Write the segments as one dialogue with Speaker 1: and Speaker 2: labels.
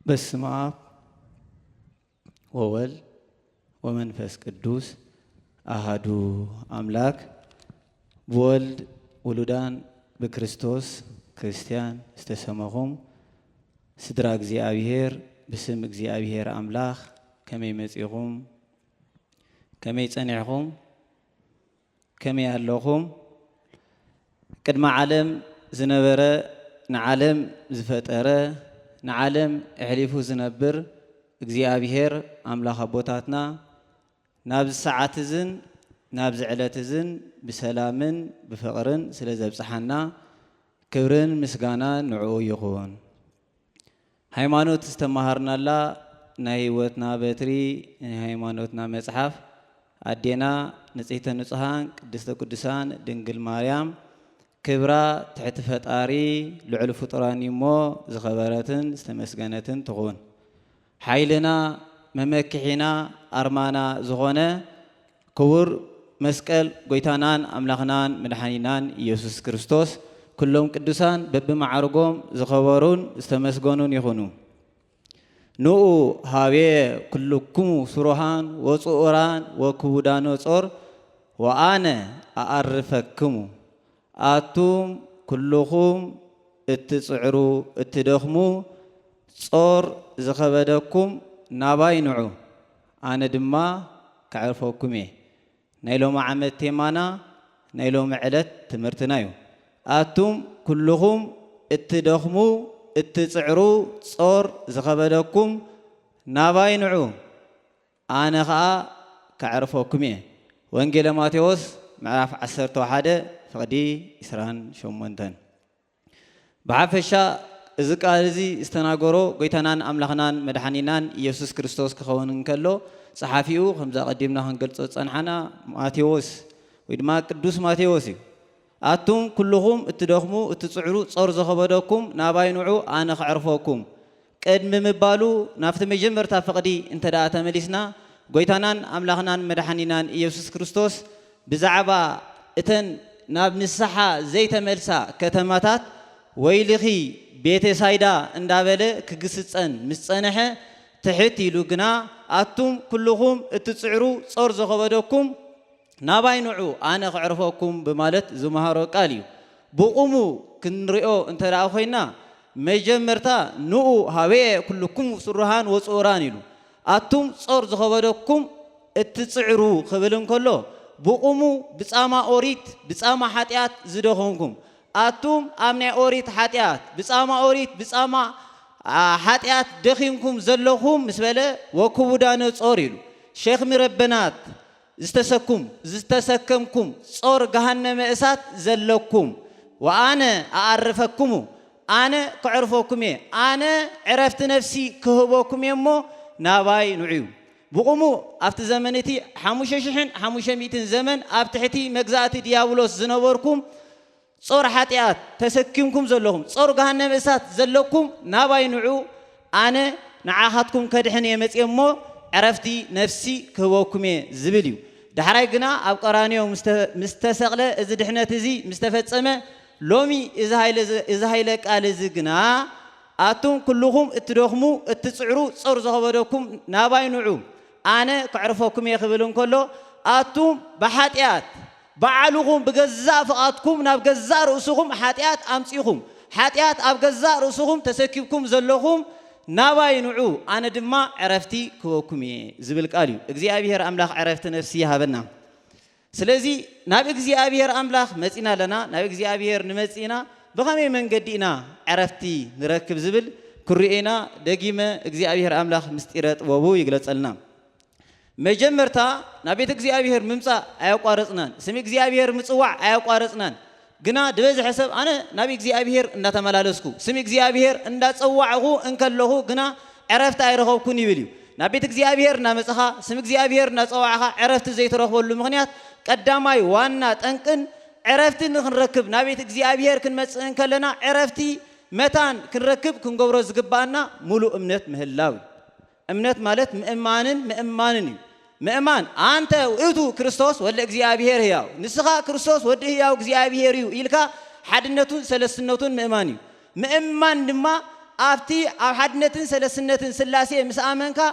Speaker 1: በስመ አብ ወወልድ ወመንፈስ ቅዱስ አሐዱ አምላክ። በወልድ ውሉዳን በክርስቶስ ክርስቲያን ዝተሰመኹም ስድራ እግዚአብሔር ብስም እግዚአብሔር አምላክ ከመይ መጺኹም ከመይ ጸኒዕኹም ከመይ ኣለኹም። ቅድመ ዓለም ዝነበረ ንዓለም ዝፈጠረ ንዓለም እሕሊፉ ዝነብር እግዚአብሔር አምላኽ አቦታትና ናብ ሰዓት እዝን ናብ ዕለት እዝን ብሰላምን ብፍቅርን ስለ ዘብጽሐና ክብርን ምስጋናን ንዕኡ ይኹን። ሃይማኖት ዝተማሃርናላ ናይ ህይወትና በትሪ ናይ ሃይማኖትና መጽሐፍ አዴና ንጽሕተ ንጹሃን ቅድስተ ቅዱሳን ድንግል ማርያም ክብራ ትሕቲ ፈጣሪ ልዑል ፍጡራን እሞ ዝኸበረትን ዝተመስገነትን ትኹን። ሓይልና መመክሒና አርማና ዝኾነ ክቡር መስቀል ጎይታናን አምላኽናን መድኃኒናን ኢየሱስ ክርስቶስ ኩሎም ቅዱሳን በብማዕርጎም ዝኸበሩን ዝተመስገኑን ይኹኑ። ንኡ ሃቤ ኩልኩሙ ስሩሃን ወጽኡራን ወክቡዳኖ ጾር ወአነ አአርፈክሙ አቱም ኩልኹም እትጽዕሩ እትደኽሙ ጾር ዝኸበደኩም ናባይ ንዑ አነ ድማ ከዕርፈኩም እየ። ናይ ሎሚ ዓመት ቴማና ናይ ሎሚ ዕለት ትምህርትና እዩ። አቱም ኩልኹም እትደኽሙ እትጽዕሩ ጾር ዝኸበደኩም ናባይ ንዑ አነ ኸዓ ከዕርፈኩም እየ። ወንጌለ ማቴዎስ ምዕራፍ 11 ፍቕዲ 28 ብሓፈሻ እዚ ቃል እዚ ዝተናገሮ ጎይታናን አምላኽናን መድኃኒናን ኢየሱስ ክርስቶስ ክኸውን እንከሎ ጸሓፊኡ ከምዛ ቀዲምና ክንገልጾ ጸንሓና ማቴዎስ ወይ ድማ ቅዱስ ማቴዎስ እዩ። አቱም ኩልኹም እትደኽሙ እትጽዕሩ ጾር ዝኸበደኩም ናባይ ንዑ አነ ከዕርፈኩም ቅድሚ ምባሉ ናፍቲ መጀመርታ ፍቕዲ እንተደኣ ተመሊስና ጎይታናን አምላኽናን መድኃኒናን ኢየሱስ ክርስቶስ ብዛዕባ እተን ናብ ንስሓ ዘይተመልሳ ከተማታት ወይልኺ ቤተ ሳይዳ እንዳበለ ክግስጸን ምስ ጸንሐ ትሕት ኢሉ ግና አቱም ኩልኹም እትጽዕሩ ጾር ዝኸበደኩም ናባይ ንዑ አነ ከዕርፈኩም በማለት ዝመሃሮ ቃል እዩ። ብቁሙ ክንሪኦ እንተደኣ ኮይና መጀመርታ ንኡ ሃቤ ኩልኩም ስሩሃን ወጽኡራን ኢሉ አቱም ጾር ዝኸበደኩም እትጽዕሩ ክብል እንከሎ ብቁሙ ብጻማ ኦሪት ብጻማ ኃጢአት ዝደኸምኩም አቱም ኣብ ናይ ኦሪት ኃጢአት ብጻማ ኦሪት ብጻማ ኃጢአት ደኺምኩም ዘለኹም ምስ በለ ወክቡዳነ ጾር ኢሉ ሸኽሚ ረበናት ዝተሰከምኩም ጾር ገሃነመ እሳት ዘለኩም ወአነ አአርፈክሙ አነ ከዕርፈኩም እየ አነ ዕረፍቲ ነፍሲ ክህበኩም እሞ ናባይ ንዑ እዩ። ብቁሙ ኣብቲ ዘመን እቲ 5500 ዘመን ኣብ ትሕቲ መግዛእቲ ዲያብሎስ ዝነበርኩም ጾር ኃጢአት ተሰኪምኩም ዘለኹም ጾር ገሃነመ እሳት ዘለኩም ናባይ ንዑ አነ ንዓኻትኩም ከድሕን እየ መጽእ እሞ ዕረፍቲ ነፍሲ ክህበኩም እየ ዝብል እዩ። ዳሕራይ ግና ኣብ ቀራንዮ ምስ ተሰቕለ እዚ ድሕነት እዚ ምስ ተፈጸመ ሎሚ እዚ ሃይለ ቃል እዚ ግና አቱም ኩልኹም እትደኽሙ እትጽዕሩ ጾር ዝኸበደኩም ናባይ ንዑ አነ ከዕርፈኩም እየ ክብል እንከሎ አቱም ብኃጢአት ባዕሉኹም ብገዛእ ፍቓድኩም ናብ ገዛእ ርእስኹም ኃጢአት ኣምጺኹም ኃጢአት ኣብ ገዛእ ርእስኹም ተሰኪብኩም ዘለኹም ናባይ ንዑ አነ ድማ ዕረፍቲ ክህበኩም እየ ዝብል ቃል እዩ። እግዚአብሔር አምላኽ ዕረፍቲ ነፍሲ ይሃበና። ስለዚ ናብ እግዚአብሔር አምላኽ መጺና ኣለና። ናብ እግዚአብሔር ንመጺና ብኸመይ መንገዲ ኢና ዕረፍቲ ንረክብ ዝብል ክርኤና ደጊመ እግዚአብሔር አምላኽ ምስጢረ ጥበቡ ይግለጸልና። መጀመርታ ናብ ቤተ እግዚአብሔር ምምጻእ ኣያቋረጽናን ስም እግዚአብሔር ምጽዋዕ ኣያቋረጽናን ግና ድበዝሐ ሰብ አነ ናብ እግዚአብሔር እንዳተመላለስኩ ስም እግዚአብሔር እንዳጸዋዕኹ እንከለኹ ግና ዕረፍቲ ኣይረኸብኩን ይብል እዩ። ናብ ቤተ እግዚአብሔር እናመጽኻ ስም እግዚአብሔር እንዳጸዋዕኻ ዕረፍቲ ዘይትረኽበሉ ምኽንያት ቀዳማይ ዋና ጠንቅን ዕረፍቲ ንክንረክብ ናብ ቤተ እግዚአብሔር ክንመጽእ እንከለና ዕረፍቲ መታን ክንረክብ ክንገብሮ ዝግባአና ሙሉእ እምነት ምህላው እዩ። እምነት ማለት ምእማንን እዩ። ምእማን አንተ ውእቱ ክርስቶስ ወለ እግዚአብሔር ሕያው ንስኻ ክርስቶስ ወዲ ሕያው እግዚአብሔር እዩ ኢልካ ሓድነቱን ሰለስትነቱን ምእማን እዩ። ምእማን ድማ أفتي أو حدنة سلسنة سلاسية مسامنكا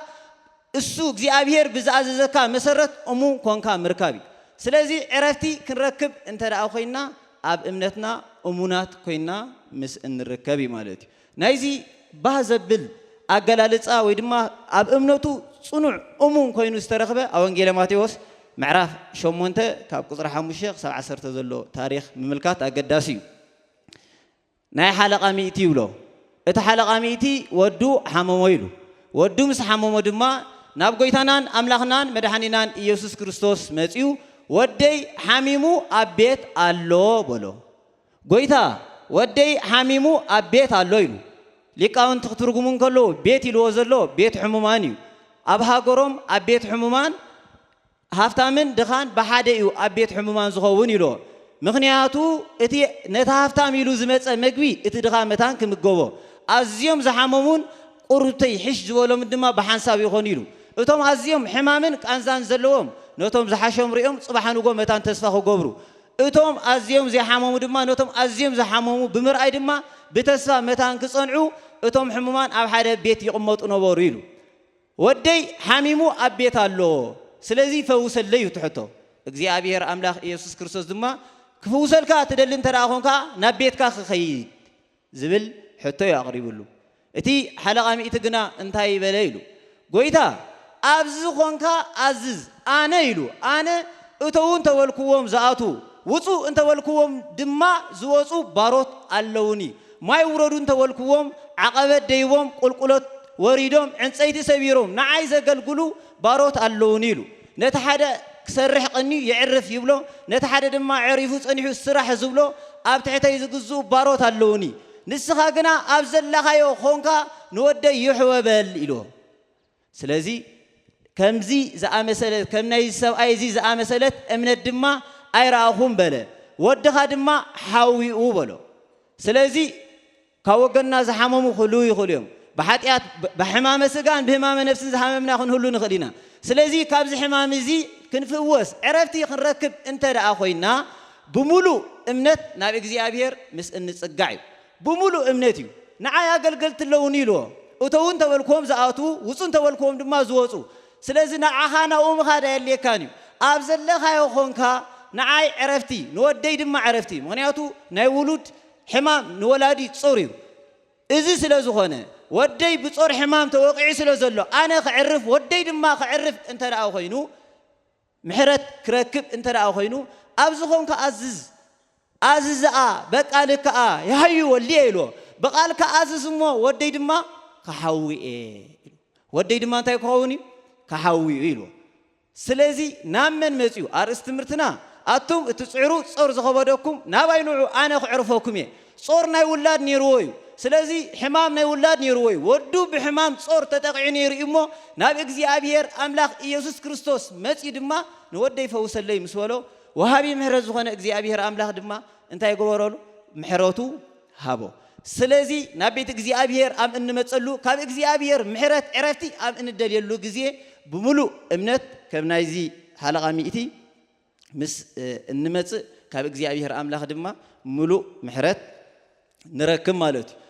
Speaker 1: السو እግዚአብሔር ብዛዘዘካ መሰረት እሙ ኮንካ ምርካቢ ስለዚህ ዕረፍቲ ክንረክብ እንተዳኣ ኮይና ኣብ እምነትና እሙናት ኮይና ምስ እንርከብ ማለት እዩ ናይዚ ባዘብል ኣገላልጻ ወይ ድማ ኣብ እምነቱ ጽኑዕ እሙን ኮይኑ ዝተረኸበ ወንጌል ማቴዎስ ምዕራፍ 8 ካብ ቁጥሪ 5 ክሳብ 10 ዘሎ ታሪኽ ምምልካት ኣገዳሲ እዩ ናይ ሓለቃ ሚእቲ ይብሎ እቲ ሓለቃ ሚእቲ ወዱ ሓመሞ ኢሉ ወዱ ምስ ሓመሞ ድማ ናብ ጎይታናን ኣምላኽናን መድኃኒናን ኢየሱስ ክርስቶስ መጺኡ ወደይ ሓሚሙ ኣብ ቤት ኣሎ በሎ ጎይታ ወደይ ሓሚሙ ኣብ ቤት ኣሎ ኢሉ ሊቃውንት ክትርጉሙን ከሎ ቤት ኢልዎ ዘሎ ቤት ሕሙማን እዩ ኣብ ሃገሮም ኣብ ቤት ሕሙማን ሃፍታምን ድኻን ብሓደ እዩ ኣብ ቤት ሕሙማን ዝኸውን ኢሎ ምኽንያቱ እቲ ነታ ሃፍታም ኢሉ ዝመፀ መግቢ እቲ ድኻ መታን ክምገቦ ኣዝዮም ዝሓመሙን ቁርተይ ሕሽ ዝበሎም ድማ ብሓንሳብ ይኾን ኢሉ እቶም ኣዝዮም ሕማምን ቃንዛን ዘለዎም ነቶም ዝሓሾም ሪኦም ጽባሕንጎ መታን ተስፋ ክገብሩ እቶም ኣዝዮም ዝሓመሙ ድማ ነቶም ኣዝዮም ዝሓመሙ ብምርኣይ ድማ ብተስፋ መታን ክጸንዑ እቶም ሕሙማን ኣብ ሓደ ቤት ይቕመጡ ነበሩ ኢሉ ወደይ ሓሚሙ ኣብ ቤት ኣሎ ስለዚ ፈውሰለይ ትሕቶ እግዚአብሔር ኣምላኽ ኢየሱስ ክርስቶስ ድማ ክፈውሰልካ ትደሊ እንተደኣ ኮንካ ናብ ቤትካ ክኸይድ ዝብል ሕቶ ያቕሪብሉ እቲ ሓለቃ ሚእቲ ግና እንታይ ይበለ ኢሉ ጎይታ ኣብዚ ኮንካ ኣዝዝ ኣነ ኢሉ ኣነ እተውን ተወልክዎም ዝኣቱ ውፁ እንተወልክዎም ድማ ዝወፁ ባሮት ኣለውኒ ማይ ውረዱ እንተወልክዎም ዓቐበት ደይቦም ቁልቁሎት ወሪዶም ዕንፀይቲ ሰቢሮም ንዓይ ዘገልግሉ ባሮት ኣለውኒ ኢሉ ነቲ ሓደ ክሰርሕ ቀኒ ይዕርፍ ይብሎ ነቲ ሓደ ድማ ዕሪፉ ጸኒሑ ስራሕ ዝብሎ ኣብ ትሕተይ ዝግዝኡ ባሮት ኣለውኒ ንስኻ ግና ኣብ ዘለኻዮ ኾንካ ንወደይ ይሕወበል ኢሎ ስለዚ ከምዚ ዝኣመሰለት ከም ናይ ሰብኣይ እዚ ዝኣመሰለት እምነት ድማ ኣይረኣኹም በለ ወድኻ ድማ ሓዊኡ በሎ ስለዚ ካብ ወገንና ዝሓመሙ ክህሉ ይኽእሉ እዮም ብሓጢኣት ብሕማመ ስጋን ብሕማመ ነፍስን ዝሓመምና ክንህሉ ንኽእል ኢና ስለዚ ካብዚ ሕማም እዚ ክንፍወስ ዕረፍቲ ክንረክብ እንተደኣ ኮይና ብሙሉእ እምነት ናብ እግዚኣብሔር ምስ እንጽጋዕ እዩ ብሙሉእ እምነት እዩ ንዓይ ኣገልገልቲ ኣለውኒ ኢልዎ እተውን ተበልክዎም ዝኣትዉ ውፁን ተበልክዎም ድማ ዝወፁ ስለዚ ንዓኻ ናብኡ ምኻድ ኣየድልየካን እዩ ኣብ ዘለኻዮ ኾንካ ንዓይ ዕረፍቲ ንወደይ ድማ ዕረፍቲ ምክንያቱ ናይ ውሉድ ሕማም ንወላዲ ጾር እዩ እዚ ስለ ዝኾነ ወደይ ብጾር ሕማም ተወቂዑ ስለ ዘሎ ኣነ ክዕርፍ ወደይ ድማ ክዕርፍ እንተደኣ ኮይኑ ምሕረት ክረክብ እንተደኣ ኮይኑ ኣብዚ ኾንካ ኣዝዝኣ በቃልከኣ ይሃዩ ወልየ ኢልዎ በቃልካ ኣዝዝ እሞ ወደይ ድማ ክሓዊኤ ወደይ ድማ እንታይ ክኸውን እዩ ክሓዊኡ ኢልዎ ስለዚ ናብ መን መጺኡ ኣርእስቲ ትምህርትና ኣቱም እትጽዕሩ ጾር ዝኸበደኩም ናባይ ንዑ ኣነ ክዕርፈኩም እየ ጾር ናይ ውላድ ነይርዎ እዩ ስለዚ ሕማም ናይ ውላድ ነይርዎ እዩ ወዱ ብሕማም ጾር ተጠቂዑ ነይሩ እሞ ናብ እግዚኣብሔር ኣምላኽ ኢየሱስ ክርስቶስ መጺ ድማ ንወደይ ፈውሰለይ ምስ በሎ ወሃቢ ምሕረት ዝኾነ እግዚኣብሔር ኣምላኽ ድማ እንታይ ገበረሉ ምሕረቱ ሃቦ ስለዚ ናብ ቤት እግዚኣብሔር ኣብ እንመጸሉ ካብ እግዚኣብሔር ምሕረት ዕረፍቲ ኣብ እንደልየሉ ግዜ ብሙሉእ እምነት ከም ናይዚ ሓለቃ ሚእቲ ምስ እንመጽእ ካብ እግዚኣብሔር ኣምላኽ ድማ ሙሉእ ምሕረት ንረክብ ማለት እዩ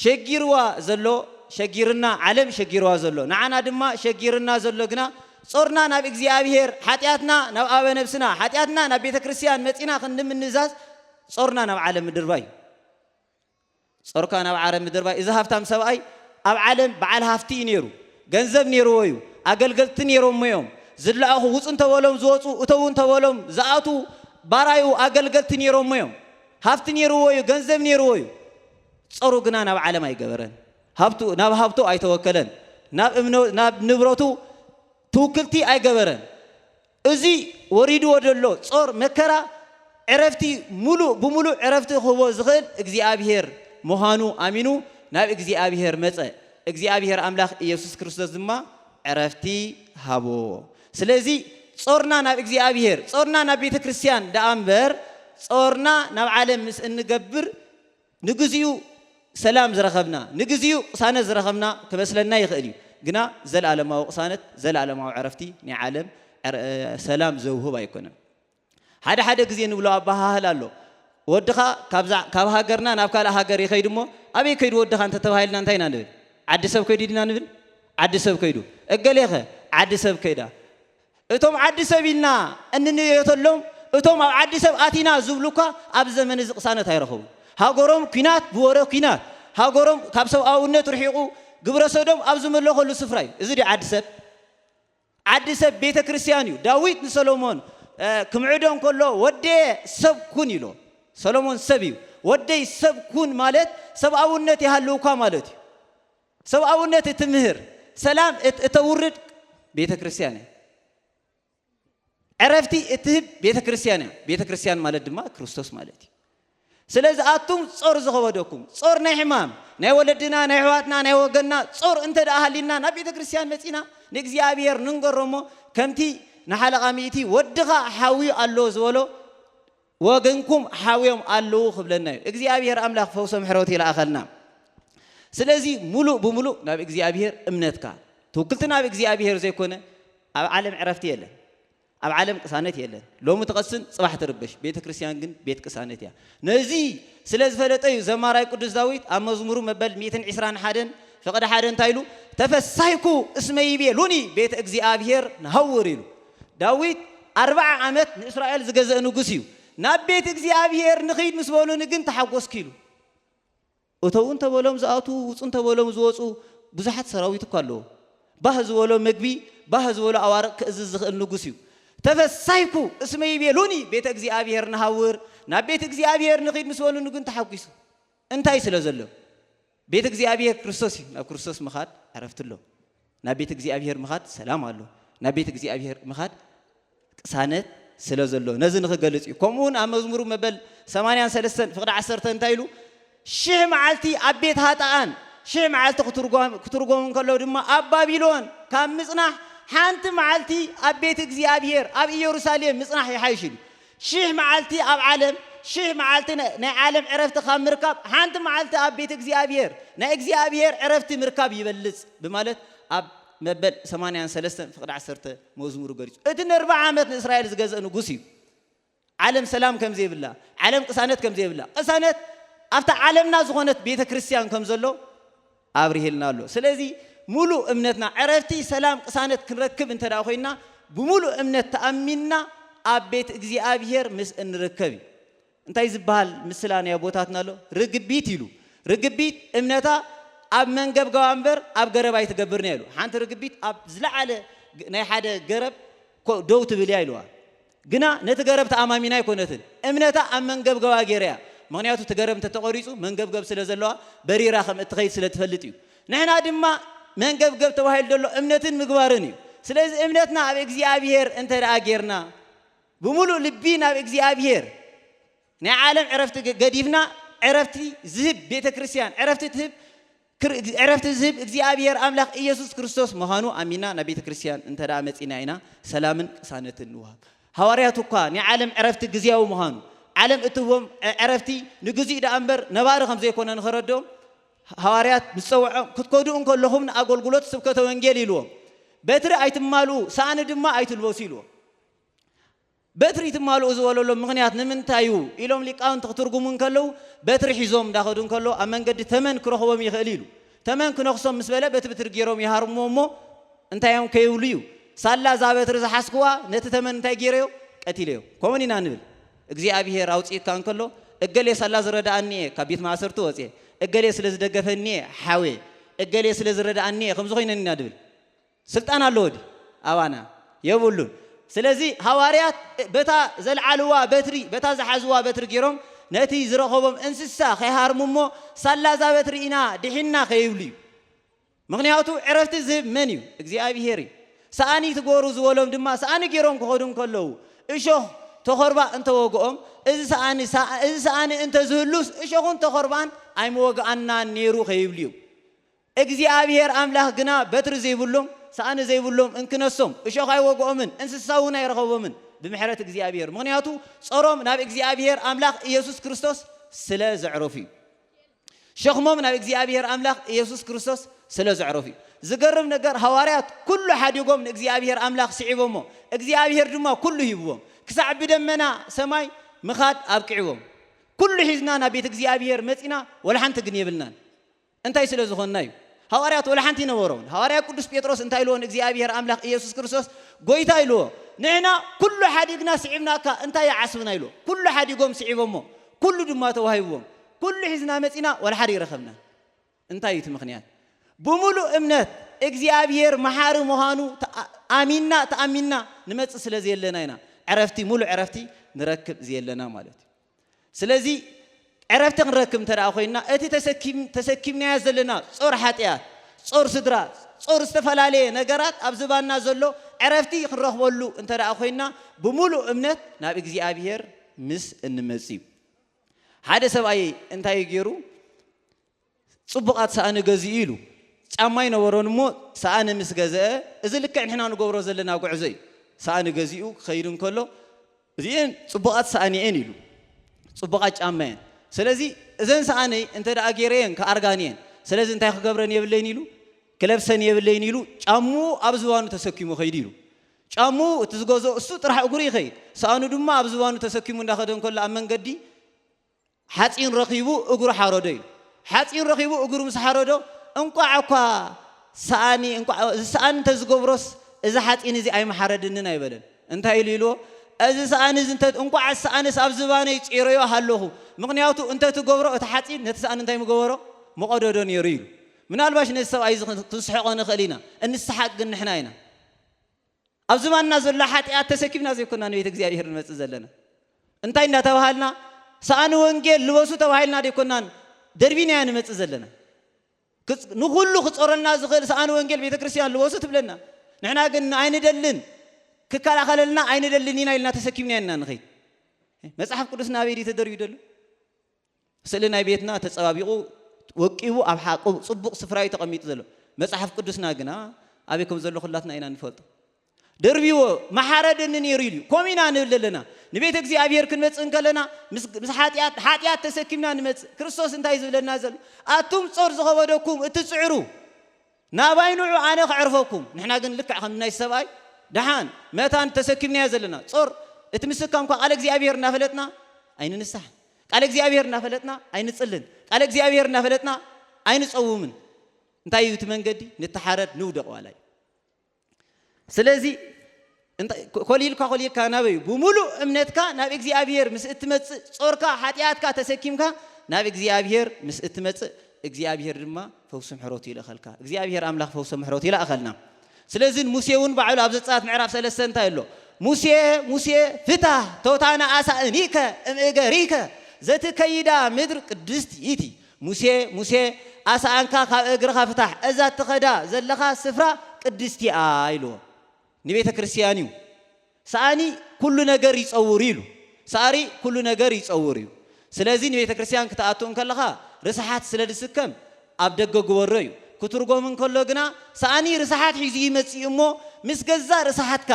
Speaker 1: ሸጊርዋ ዘሎ ሸጊርና ዓለም ሸጊርዋ ዘሎ ንዓና ድማ ሸጊርና ዘሎ ግና ጾርና ናብ እግዚኣብሔር ሓጢኣትና ናብ ኣበ ነብስና ሓጢኣትና ናብ ቤተ ክርስቲያን መጺና ክንምንዛዝ ጾርና ናብ ዓለም ምድርባይ ጾርካ ናብ ዓለም ምድርባይ እዚ ሃፍታም ሰብኣይ ኣብ ዓለም በዓል ሃፍቲ ነይሩ ገንዘብ ነይርዎ እዩ ኣገልገልቲ ነይሮም እዮም ዝለኣኹ ውፅን ተበሎም ዝወፁ እተውን ተበሎም ዝኣቱ ባራዩ ኣገልገልቲ ነይሮም እዮም ሃፍቲ ነይርዎ እዩ ገንዘብ ነይርዎ እዩ ጾሩ ግና ናብ ዓለም ኣይገበረን ናብ ሃብቱ ኣይተወከለን ናብ ንብረቱ ትውክልቲ ኣይገበረን እዚ ወሪድዎ ደሎ ጾር መከራ ዕረፍቲ ብሙሉእ ዕረፍቲ ክህቦ ዝኽእል እግዚኣብሔር ምዃኑ ኣሚኑ ናብ እግዚኣብሔር መጸ እግዚኣብሔር ኣምላኽ ኢየሱስ ክርስቶስ ድማ ዕረፍቲ ሃቦ ስለዚ ጾርና ናብ እግዚኣብሔር ጾርና ናብ ቤተ ክርስቲያን ደኣ እምበር ጾርና ናብ ዓለም ምስ እንገብር ንግዚኡ ሰላም ዝረኸብና ንግዚኡ ቅሳነት ዝረኸብና ክመስለና ይኽእል እዩ ግና ዘለዓለማዊ ቅሳነት ዘለዓለማዊ ዕረፍቲ ናይ ዓለም ሰላም ዘውህብ ኣይኮነን ሓደ ግዜ ንብሎ ኣባሃህል ኣሎ ወድኻ ካብ ሃገርና ናብ ካልእ ሃገር ይኸይድ እሞ ኣበይ ከይዱ ወድኻ እንተ ተባሂልና እንታይ ኢና ንብል ዓዲ ሰብ ከይዱ ኢና ንብል ዓዲ ሰብ ከይዱ እገሌኸ ዓዲ ሰብ ከይዳ እቶም ዓዲ ሰብ ኢልና እንንየተሎም እቶም ኣብ ዓዲ ሰብ ኣቲና ዝብሉካ ኣብ ዘመን እዚ ቅሳነት ኣይረኸቡ ሃገሮም ኩናት ብወረ ኩናት ሃገሮም ካብ ሰብኣውነት ርሒቑ ግብረ ሰዶም ኣብ ዝመለኸሉ ስፍራ እዩ እዚ ዲ ዓዲ ሰብ ቤተ ክርስቲያን እዩ ዳዊት ንሰሎሞን ክምዕዶም ከሎ ወደየ ሰብ ኩን ኢሎ ሰሎሞን ሰብ እዩ ወደይ ሰብ ኩን ማለት ሰብኣውነት ይሃልውካ ማለት እዩ ሰብኣውነት እትምህር ሰላም እተውርድ ቤተ ክርስቲያን እዩ ዕረፍቲ እትህብ ቤተ ክርስቲያን እዩ ቤተ ክርስቲያን ማለት ድማ ክርስቶስ ማለት እዩ ስለዚ ኣቱም ጾር ዝኸበደኩም ጾር ናይ ሕማም ናይ ወለድና ናይ ሕዋትና ናይ ወገንና ጾር እንተ ደኣ ሃሊና ናብ ቤተ ክርስቲያን መፂና ንእግዚአብሔር ንንገሮሞ ከምቲ ንሓለቓ ሚእቲ ወድኻ ሓዊ ኣሎ ዝበሎ ወገንኩም ሓዊዮም ኣለዉ ክብለና እዩ እግዚአብሔር ኣምላኽ ፈውሶ ምሕረት ይለኣኸልና ስለዚ ሙሉእ ብሙሉእ ናብ እግዚአብሔር እምነትካ ትውክልቲ ናብ እግዚአብሔር ዘይኮነ ኣብ ዓለም ዕረፍቲ የለን ኣብ ዓለም ቅሳነት የለን ሎሚ ተቐስን ጽባሕ ትርበሽ ቤተ ክርስቲያን ግን ቤት ቅሳነት እያ ነዚ ስለ ዝፈለጠ እዩ ዘማራይ ቅዱስ ዳዊት ኣብ መዝሙሩ መበል 121 ፍቕዲ 1 እንታይ ኢሉ ተፈሳይኩ እስመ ይቤሉኒ ቤተ እግዚአብሔር ንሃውር ኢሉ ዳዊት 40 ዓመት ንእስራኤል ዝገዘአ ንጉስ እዩ ናብ ቤት እግዚአብሔር ንኸይድ ምስ በሉኒ ግን ተሓጎስኪ ኢሉ እተውን ተበሎም ዝኣቱ ውፁን ተበሎም ዝወፁ ብዙሓት ሰራዊት እኮ ኣለዎ ባህ ዝበሎ መግቢ ባህ ዝበሎ ኣዋርቕ ክእዝዝ ዝኽእል ንጉስ እዩ ተፈሳይኩ እስመ ይቤሉኒ ቤተ እግዚአብሔር ንሃውር ናብ ቤተ እግዚአብሔር ንኸይድ ምስ በሉኒ ግን ተሓጒሱ እንታይ ስለ ዘሎ ቤተ እግዚአብሔር ክርስቶስ እዩ ናብ ክርስቶስ ምኻድ ዕረፍቲ ኣሎ ናብ ቤተ እግዚአብሔር ምኻድ ሰላም ኣሎ ናብ ቤተ እግዚአብሔር ምኻድ ቅሳነት ስለ ዘሎ ነዚ ንኽገልጽ እዩ ከምኡውን ኣብ መዝሙሩ መበል 83 ፍቕዲ 10 እንታይ ኢሉ ሽሕ መዓልቲ ኣብ ቤት ሃጣኣን ሽሕ መዓልቲ ክትርጎም ከለው ድማ ኣብ ባቢሎን ካብ ምጽናሕ ሓንቲ መዓልቲ ኣብ ቤት እግዚአብሔር ኣብ ኢየሩሳሌም ምጽናሕ ይሓይሽ ኢሉ ሽሕ መዓልቲ ኣብ ዓለም ሽሕ መዓልቲ ናይ ዓለም ዕረፍቲ ካብ ምርካብ ሓንቲ መዓልቲ ኣብ ቤት እግዚአብሔር ናይ እግዚአብሔር ዕረፍቲ ምርካብ ይበልጽ በማለት ኣብ መበል 83 ፍቕዲ 10 መዝሙሩ ገሊጹ እቲ ን40 ዓመት ንእስራኤል ዝገዘእ ንጉስ እዩ ዓለም ሰላም ከም ዘይብላ ዓለም ቅሳነት ከም ዘይብላ ቅሳነት ኣብታ ዓለምና ዝኾነት ቤተ ክርስቲያን ከም ዘሎ ኣብሪሂልና ኣሎ ስለዚ ሙሉእ እምነትና ዕረፍቲ ሰላም ቅሳነት ክንረክብ እንተ ደኣ ኮይና ብሙሉእ እምነት ተኣሚንና ኣብ ቤት እግዚአብሔር ምስ እንርከብ እንታይ ዝበሃል ምስላ ናይ ቦታትና ኣሎ ርግቢት ኢሉ ርግቢት እምነታ ኣብ መንገብገባ እምበር ኣብ ገረብ ኣይትገብርና ኢሉ ሓንቲ ርግቢት ኣብ ዝለዓለ ናይ ሓደ ገረብ ደው ትብል እያ ኢልዋ ግና ነቲ ገረብ ተኣማሚና ኣይኮነትን እምነታ ኣብ መንገብገባ ገይረያ ምክንያቱ እቲ ገረብ እንተተቆሪፁ መንገብገብ ስለ ዘለዋ በሪራ ከም እትኸይድ ስለ ትፈልጥ እዩ ንሕና ድማ መንገብገብ ተባሂሉ ዘሎ እምነትን ምግባርን እዩ ስለዚ እምነትና ኣብ እግዚአብሔር እንተ ደኣ ጌርና ብሙሉእ ልቢ ናብ እግዚአብሔር ናይ ዓለም ዕረፍቲ ገዲፍና ዕረፍቲ ዝህብ ቤተ ክርስቲያን ዕረፍቲ ዝህብ እግዚአብሔር ኣምላኽ ኢየሱስ ክርስቶስ ምዃኑ ኣሚና ናብ ቤተ ክርስቲያን እንተ ደኣ መፂና ኢና ሰላምን ቅሳነትን ንውሃብ ሃዋርያት እኳ ናይ ዓለም ዕረፍቲ ግዝያዊ ምዃኑ ዓለም እትዎም ዕረፍቲ ንግዚእ ደኣ እምበር ነባሪ ከም ዘይኮነ ንኽረድኦም ሃዋርያት ምስ ፀውዖም ክትከዱ እንከለኹም ንኣገልግሎት ስብከተ ወንጌል ኢልዎም በትሪ ኣይትማልኡ ሳእኒ ድማ ኣይትልበሱ ኢልዎም በትሪ ይትማልኡ ዝበለሎም ምክንያት ንምንታይ እዩ ኢሎም ሊቃውንቲ ክትርጉሙ እንከለዉ በትሪ ሒዞም እንዳኸዱ እንከለዉ ኣብ መንገዲ ተመን ክረኽቦም ይኽእል ኢሉ ተመን ክነኽሶም ምስ በለ በቲ በትሪ ገይሮም ይሃርሞ እሞ እንታይ እዮም ከይብሉ እዩ ሳላ እዛ በትሪ ዝሓስክዋ ነቲ ተመን እንታይ ገይረዮ ቀቲለዮ ከምኡን ኢና ንብል እግዚአብሔር ኣውፂእካ እንከሎ እገሌ ሳላ ዝረዳእኒ ካብ ቤት ማእሰርቲ ወፅየ እገሌ ስለ ዝደገፈኒ ሓዌ እገሌ ስለ ዝረዳእኒ ከምዚ ኮይነኒ ኢና ድብል ስልጣን ኣለዎ ዲ ኣባና የብሉን ስለዚ ሃዋርያት በታ ዘለዓልዋ በትሪ በታ ዝሓዝዋ በትሪ ገይሮም ነቲ ዝረኸቦም እንስሳ ከይሃርሙ እሞ ሳላ እዛ በትሪ ኢና ድሒና ከይብሉ እዩ ምክንያቱ ዕረፍቲ ዝህብ መን እዩ እግዚአብሔር እዩ ሰኣኒ ትጎሩ ዝበሎም ድማ ሰኣኒ ገይሮም ክኸዱ እንከለዉ እሾኽ ተኸርባ እንተወግኦም እዚ ሰኣኒ እንተ ዝህሉስ እሾኹን ተኸርባን ኣይመወግኣና ነይሩ ከይብሉ እዩ እግዚአብሔር ኣምላኽ ግና በትሪ ዘይብሎም ሰኣኒ ዘይብሎም እንክነሶም እሾኽ ኣይወግኦምን እንስሳ እውን ኣይረኸቦምን ብምሕረት እግዚአብሔር ምክንያቱ ጸሮም ናብ እግዚአብሔር ኣምላኽ ኢየሱስ ክርስቶስ ስለ ዘዕረፉ እዩ ሸኽሞም ናብ እግዚአብሔር ኣምላኽ ኢየሱስ ክርስቶስ ስለ ዘዕረፉ እዩ ዝገርም ነገር ሃዋርያት ኩሉ ሓዲጎም ንእግዚአብሔር ኣምላኽ ስዒቦሞ እግዚአብሔር ድማ ኩሉ ሂብዎም ክሳዕ ብደመና ሰማይ ምኻድ ኣብቅዕዎም كل حزنا نبيت እግዚአብሔር መጽና ولا حنت ግን ይብልናል እንታይ ስለዝኾንና እዩ ሐዋርያት ولا حنت ይነበሩን ሐዋርያ ቅዱስ ጴጥሮስ እንታይ ይልዎን እግዚአብሔር አምላክ ኢየሱስ ክርስቶስ ጎይታ ይልዎ ንሕና ኩሉ ሓዲግና ስዒብናካ እንታይ ያዓስብና ይልዎ ኩሉ ሓዲጎም ስዒቦሞ ኩሉ ድማ ተዋሂቦም ኩሉ ሕዝና መጽና ولا حد ይረኸብና እንታይ እዩ ምኽንያት ብሙሉ እምነት እግዚአብሔር መሐሪ መሆኑ አሚንና ተአሚንና ንመጽ ስለዘየለና ኢና ዕረፍቲ ሙሉ ዕረፍቲ ንረክብ ዘየለና ማለት ስለዚህ ዕረፍቲ ንረክብ ተራ ኮይና እቲ ተሰኪምና ያዘለና ጾር ኃጢአት ጾር ስድራ ጾር ዝተፈላለየ ነገራት ኣብ ዝባና ዘሎ ዕረፍቲ ክንረኽበሉ እንተራ ኮይና ብሙሉ እምነት ናብ እግዚአብሔር ምስ እንመጽ ሓደ ሰብኣይ እንታይ ገይሩ ጽቡቃት ሰኣነ ገዚ ኢሉ ጫማይ ነበሮን ሞ ሰኣነ ምስ ገዘአ እዚ ልክዕ ንሕና ንገብሮ ዘለና ጉዕዞ እዩ ሰኣነ ገዚኡ ከይድን ከሎ እዚን ጽቡቃት ሰኣኒየን ኢሉ ጽቡቃት ጫማየን ስለዚህ እዘን ሰኣነይ እንተ ደኣ ገይረየን ከኣርጋንየን ስለዚህ እንታይ ክገብረን የብለይን ኢሉ ክለብሰን የብለይን ኢሉ ጫሙ ኣብ ዝባኑ ተሰኪሙ ኸይድ ኢሉ ጫሙ እቲ ዝገዞ እሱ ጥራሕ እግሩ ይኸይድ ሰኣኑ ድማ ኣብ ዝባኑ ተሰኪሙ እንዳኸደን ከሎ ኣብ መንገዲ ሓፂን ረኺቡ እግሩ ሓረዶ ኢሉ ሓፂን ረኺቡ እግሩ ምስ ሓረዶ እንቋዕ እኳ ሰኣኒ እንቋዕ ሰኣን ተዝገብሮስ እዚ ሓፂን እዚ ኣይመሓረድንን ኣይበለን እንታይ ኢሉ ኢልዎ እዚ ሰኣን እዚ እንቋዕ ሰኣንስ ኣብ ዝባነይ ፂረዮ ሃለኹ ምክንያቱ እንተ ትገብሮ እቲ ሓፂን ነቲ ሰኣን እንታይ ምገበሮ መቆደዶ ነይሩ ኢሉ ምናልባሽ ነዚ ሰብኣይ ክንስሕቆ ንኽእል ኢና እንስሓቅ ግን ንሕና ኢና ኣብ ዝባንና ዘሎ ሓጢአት ተሰኪምና ዘይኮና ንቤተ እግዚአብሔር ንመጽእ ዘለና እንታይ እንዳተባሃልና ሰኣን ወንጌል ልበሱ ተባሂልና ደይኮናን ደርቢና ንመጽእ ዘለና ንኹሉ ክጾረና ዝኽእል ሰኣን ወንጌል ቤተ ክርስቲያን ልበሱ ትብለና ንሕና ግን ኣይንደልን ክከላኸለልና ኣይንደልን ኢና ኢልና ተሰኪምና ኢና ንኸይድ መጽሓፍ ቅዱስ ናበይ ተደርዩ ደሉ ስእሊ ናይ ቤትና ተጸባቢቑ ወቂቡ ኣብ ሓቁ ጽቡቕ ስፍራይ ተቐሚጡ ዘሎ መጽሓፍ ቅዱስና ግና ኣበይ ከም ዘሎ ኩላትና ኢና ንፈልጦ ደርቢዎ መሓረድን ነይሩ ኢሉ ኮሚና ንብል ኣለና ንቤተ እግዚአብሔር ክንመጽእ እንከለና ምስ ሓጢአት ተሰኪምና ንመጽእ ክርስቶስ እንታይ ዝብለና ዘሎ ኣቱም ጾር ዝኸበደኩም እትጽዕሩ ናባይኑዑ ኣነ ክዕርፈኩም ንሕና ግን ልክዕ ከም ናይ ሰብኣይ ደሓን መታን ተሰኪምና ዘለና ጾር እቲ ምስካም እኳ ቃል እግዚአብሔር እናፈለጥና ኣይንንሳሕ ቃል እግዚአብሔር እናፈለጥና ኣይንጽልን ቃል እግዚአብሔር እናፈለጥና ኣይንጸውምን እንታይ እዩ እቲ መንገዲ ንተሓረድ ንውደቕ ዋላይ ስለዚህ ኮሊልካ ናበይ ብሙሉ እምነትካ ናብ እግዚአብሔር ምስ እትመጽእ ጾርካ ሓጢአትካ ተሰኪምካ ናብ እግዚአብሔር ምስ እትመጽእ እግዚአብሔር ድማ ፈውስ ምሕረቱ ይለኸልካ እግዚአብሔር አምላክ ፈውስ ምሕረቱ ይለኸልና ስለዚህ ሙሴውን ባዕሉ ኣብ ዘጸአት ምዕራፍ 3 እንታይ ኣሎ ሙሴ ፍታህ ተውታና አሳእኒከ እምእገሪከ ዘትከይዳ ምድር ቅድስት ይእቲ ሙሴ አሳእንካ ካብ እግርኻ ፍታህ እዛ ትኸዳ ዘለኻ ስፍራ ቅድስቲ ኢልዎ ንቤተ ክርስቲያን እዩ ሰኣኒ ኩሉ ነገር ይጸውር ኢሉ ሳሪ ኩሉ ነገር ይጸውር እዩ ስለዚህ ንቤተ ክርስቲያን ክትኣቱ እንከለኻ ርስሓት ስለድስከም ኣብ ደገ ግበሮ እዩ ክትርጎምን ከሎ ግና ሰኣኒ ርስሓት ሒዙ ይመጽእ እሞ ምስ ገዛ ርስሓትካ